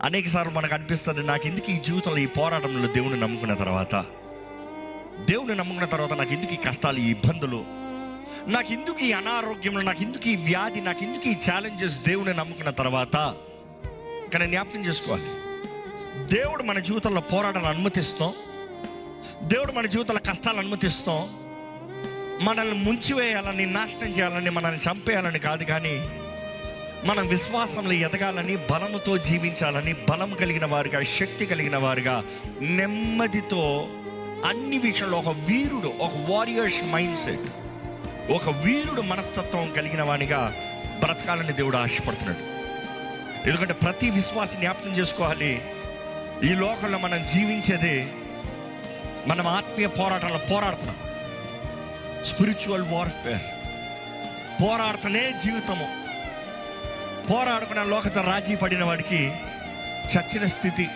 అనేక సార్లు మనకు అనిపిస్తుంది, నాకు ఎందుకు ఈ జీవితంలో ఈ పోరాటంలో దేవుని నమ్ముకున్న తర్వాత నాకు ఎందుకు ఈ కష్టాలు, ఈ ఇబ్బందులు, నాకు ఎందుకు ఈ అనారోగ్యంలో, నాకు ఎందుకు ఈ వ్యాధి, నాకు ఎందుకు ఈ ఛాలెంజెస్ దేవుని నమ్ముకున్న తర్వాత. కానీ జ్ఞాపకం చేసుకోవాలి, దేవుడు మన జీవితంలో పోరాటాలు అనుమతిస్తాం, దేవుడు మన జీవితంలో కష్టాలు అనుమతిస్తాం, మనల్ని ముంచివేయాలని, నాశనం చేయాలని, మనల్ని చంపేయాలని కాదు. కానీ మనం విశ్వాసంలో ఎదగాలని, బలముతో జీవించాలని, బలం కలిగిన వారుగా, శక్తి కలిగిన వారుగా, నెమ్మదితో అన్ని విషయంలో ఒక వీరుడు, ఒక వారియర్స్ మైండ్ సెట్, ఒక వీరుడు మనస్తత్వం కలిగిన వానిగా బ్రతకాలని దేవుడు ఆశపడుతున్నాడు. ఎందుకంటే ప్రతి విశ్వాసి జ్ఞాపకం చేసుకోవాలి, ఈ లోకంలో మనం జీవించేదే, మనం ఆత్మీయ పోరాటాల్లో పోరాడుతున్నాం. స్పిరిచువల్ వార్ఫేర్, పోరాడుతూనే జీవితము. పోరాడుకున్న లోకత రాజీ పడిన వాడికి చచ్చిన స్థితి.